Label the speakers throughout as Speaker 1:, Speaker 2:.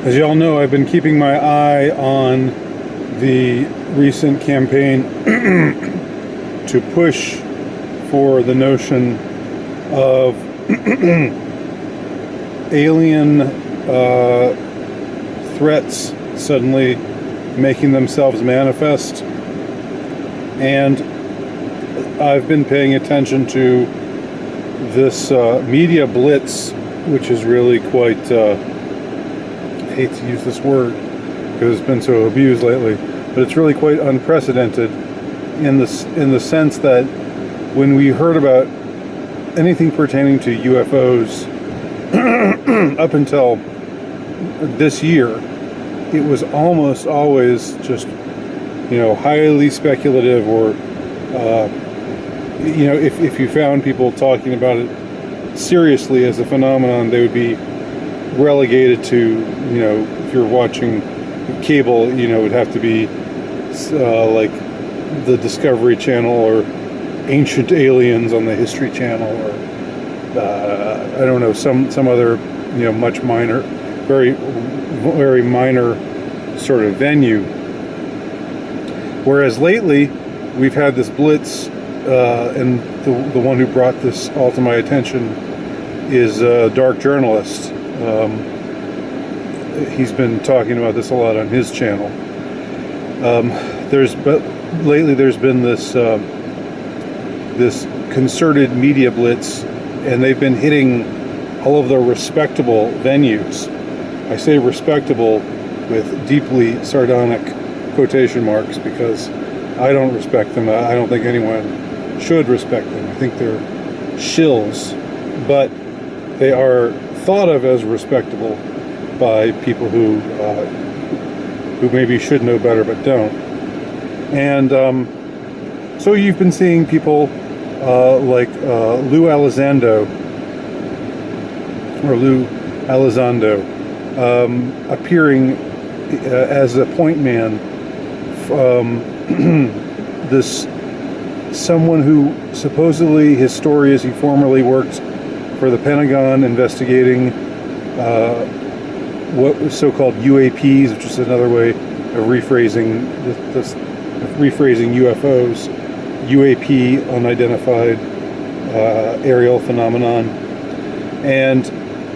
Speaker 1: As you all know, I've been keeping my eye on the recent campaign to push for the notion of alien threats suddenly making themselves manifest. And I've been paying attention to this media blitz, which is really quite, I hate to use this word because it's been so abused lately, but it's really quite unprecedented in the sense that when we heard about anything pertaining to UFOs up until this year, it was almost always just, highly speculative, or, if you found people talking about it seriously as a phenomenon, they would be relegated to, if you're watching cable, it would have to be like the Discovery Channel or Ancient Aliens on the History Channel, or I don't know, some other, much minor, very, very minor sort of venue. Whereas lately, we've had this blitz, and the one who brought this all to my attention is a dark journalist. He's been talking about this a lot on his channel. Lately there's been this concerted media blitz, and they've been hitting all of the respectable venues. I say respectable with deeply sardonic quotation marks because I don't respect them. I don't think anyone should respect them. I think they're shills, but they are thought of as respectable by people who maybe should know better but don't. And so you've been seeing people like Lou Elizondo appearing as a point man. This someone who supposedly, his story is he formerly worked for the Pentagon investigating what was so-called UAPs, which is another way of rephrasing UFOs. UAP, unidentified aerial phenomenon. And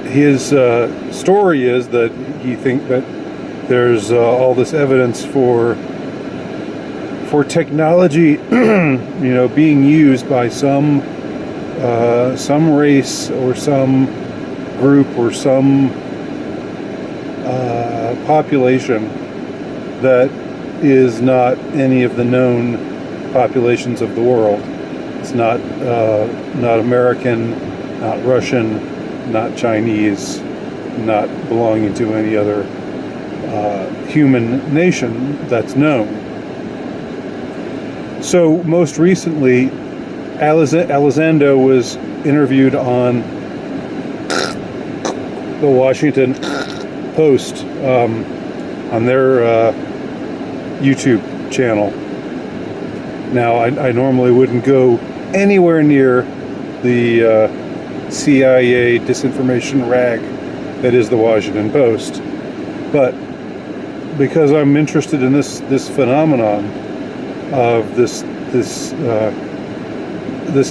Speaker 1: his story is that he thinks that there's all this evidence for technology, being used by some race or some group or some population that is not any of the known populations of the world. It's not American, not Russian, not Chinese, not belonging to any other human nation that's known. So most recently, Elizondo was interviewed on the Washington Post on their YouTube channel. Now, I normally wouldn't go anywhere near the CIA disinformation rag that is the Washington Post, but because I'm interested in this phenomenon of this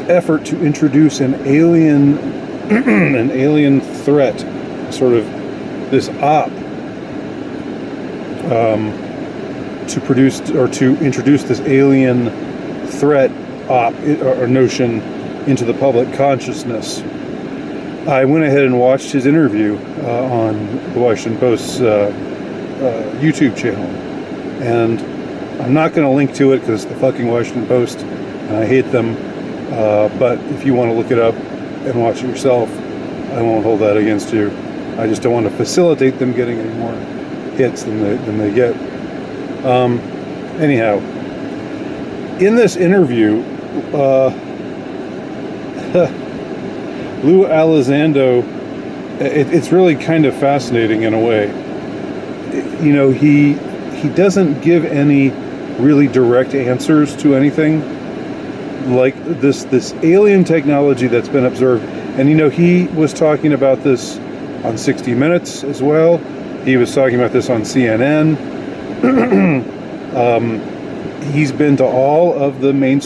Speaker 1: effort to introduce an alien threat, sort of this op, to introduce this alien threat op or notion into the public consciousness. I went ahead and watched his interview on the Washington Post's YouTube channel, and I'm not going to link to it because it's the fucking Washington Post and I hate them, but if you want to look it up and watch it yourself, I won't hold that against you. I just don't want to facilitate them getting any more hits than they get. Anyhow, in this interview, Lou Elizondo, it's really kind of fascinating in a way. He doesn't give any really direct answers to anything. Like this alien technology that's been observed, and he was talking about this on 60 Minutes as well. He was talking about this on CNN. He's been to all of the main.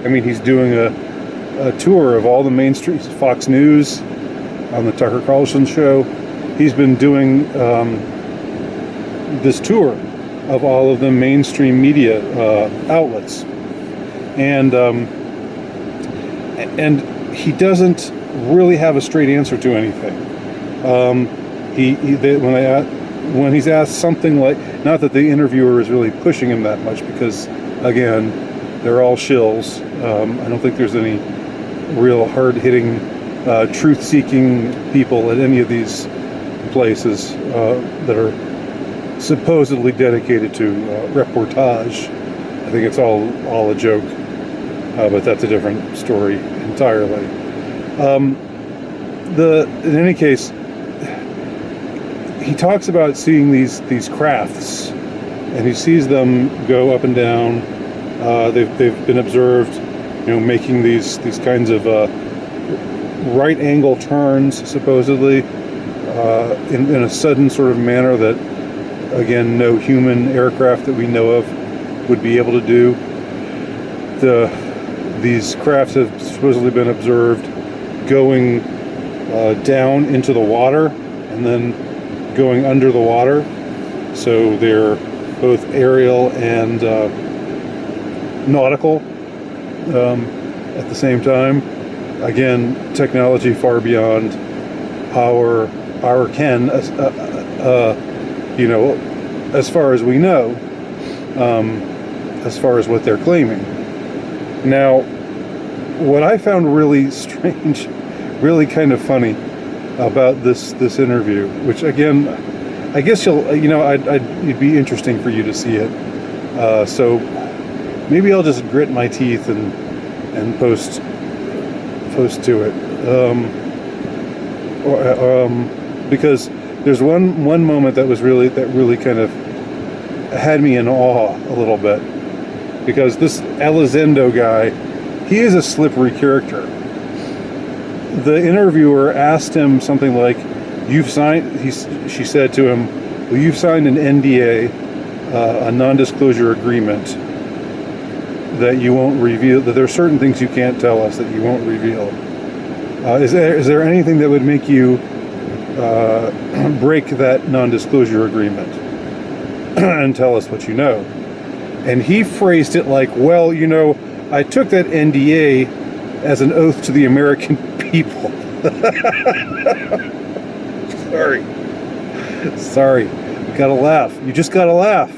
Speaker 1: I mean, he's doing a tour of all the mainstream Fox News on the Tucker Carlson show. He's been doing this tour of all of the mainstream media outlets, and he doesn't really have a straight answer to anything. When he's asked something like, not that the interviewer is really pushing him that much, because again, they're all shills. I don't think there's any real hard-hitting, truth-seeking people at any of these places that are supposedly dedicated to reportage. I think it's all a joke, but that's a different story entirely. In any case, he talks about seeing these crafts, and he sees them go up and down. They've been observed, making these kinds of right angle turns, supposedly, in a sudden sort of manner that, again, no human aircraft that we know of would be able to do. These crafts have supposedly been observed going down into the water and then going under the water. So they're both aerial and nautical at the same time. Again, technology far beyond our ken, as far as we know, as far as what they're claiming. Now, what I found really strange, really kind of funny about this interview, which again, I guess it'd be interesting for you to see it. So maybe I'll just grit my teeth and post to it, because there's one moment that really kind of had me in awe a little bit, because this Elizondo guy, he is a slippery character. The interviewer asked him something like, she said to him, well, you've signed an NDA, a non-disclosure agreement, that you won't reveal, that there are certain things you can't tell us that you won't reveal. Is there anything that would make you break that non-disclosure agreement and tell us what you know? And he phrased it like, well, I took that NDA as an oath to the American people. Sorry, gotta laugh. You just gotta laugh.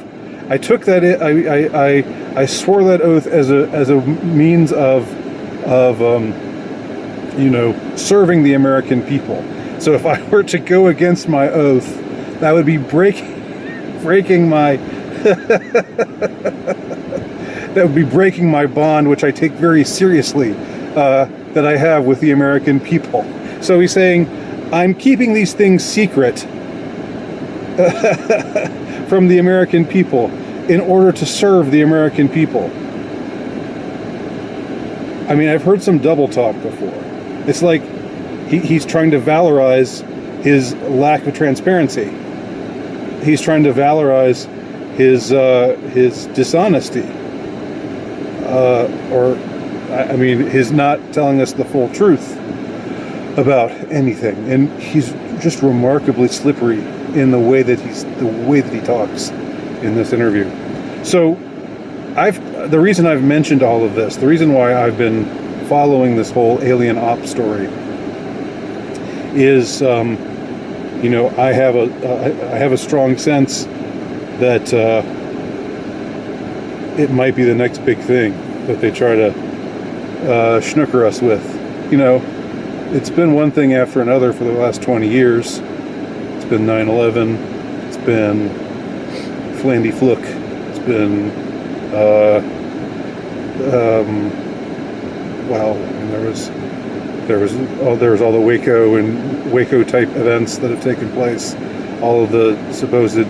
Speaker 1: I took that. I swore that oath as a means of serving the American people. So if I were to go against my oath, that would be breaking my that would be breaking my bond, which I take very seriously, that I have with the American people. So he's saying, I'm keeping these things secret from the American people in order to serve the American people. I mean, I've heard some double talk before. It's like he's trying to valorize his lack of transparency. He's trying to valorize his dishonesty, his not telling us the full truth about anything. And he's just remarkably slippery in the way that he talks in this interview. So the reason I've mentioned all of this, the reason why I've been following this whole alien op story is, I have a strong sense that it might be the next big thing that they try to schnooker us with. It's been one thing after another for the last 20 years. It's been 9/11. It's been Flandy Fluke. It's been there was all the Waco type events that have taken place, all of the supposed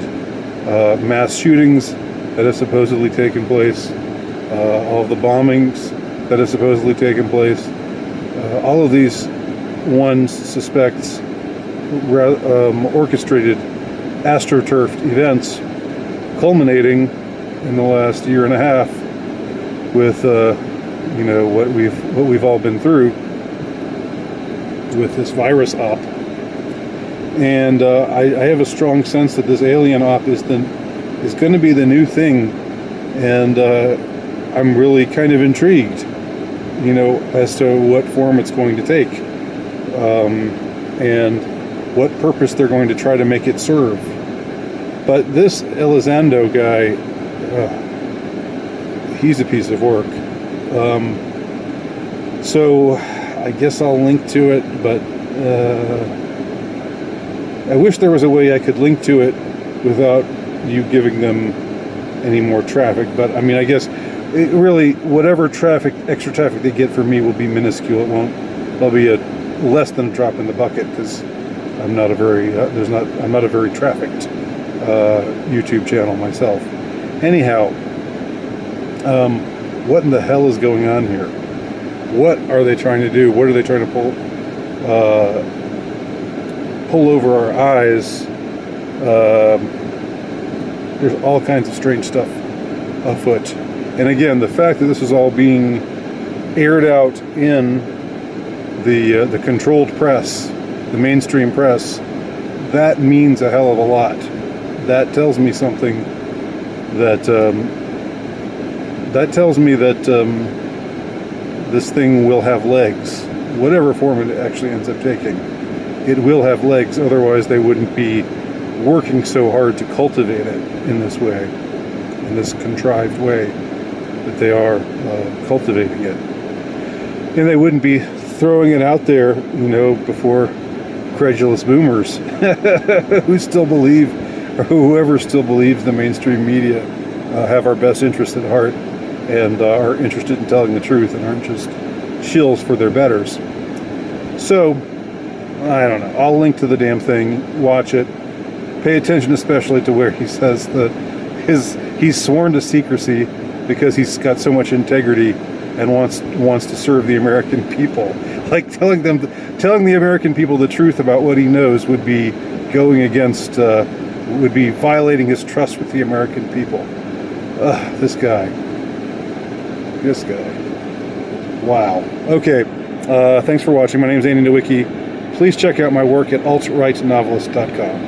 Speaker 1: mass shootings that have supposedly taken place, all of the bombings that have supposedly taken place. All of these, one suspects, orchestrated astroturfed events, culminating in the last year and a half with you know, what we've all been through with this virus op. And I have a strong sense that this alien op is going to be the new thing, and I'm really kind of intrigued, you know, as to what form it's going to take, and what purpose they're going to try to make it serve. But this Elizondo guy, he's a piece of work. So I guess I'll link to it, but I wish there was a way I could link to it without you giving them any more traffic. But I mean, I guess it really, whatever extra traffic they get from me will be minuscule. It'll be a less than a drop in the bucket, because I'm not a very I'm not a very trafficked YouTube channel myself. Anyhow, what in the hell is going on here? What are they trying to do? What are they trying to pull over our eyes? There's all kinds of strange stuff afoot. And again, the fact that this is all being aired out in the controlled press, the mainstream press, that means a hell of a lot. That tells me something, that tells me that this thing will have legs. Whatever form it actually ends up taking, it will have legs. Otherwise, they wouldn't be working so hard to cultivate it in this way, in this contrived way that they are cultivating it. And they wouldn't be throwing it out there, you know, before credulous boomers who still believe, or whoever still believes the mainstream media have our best interest at heart, and are interested in telling the truth, and aren't just shills for their betters. So, I don't know. I'll link to the damn thing. Watch it. Pay attention especially to where he says that he's sworn to secrecy because he's got so much integrity and wants to serve the American people. Like telling the American people the truth about what he knows would be going against, would be violating his trust with the American people. This guy. Wow. Okay. Thanks for watching. My name is Andy Nowicki. Please check out my work at altrightnovelist.com.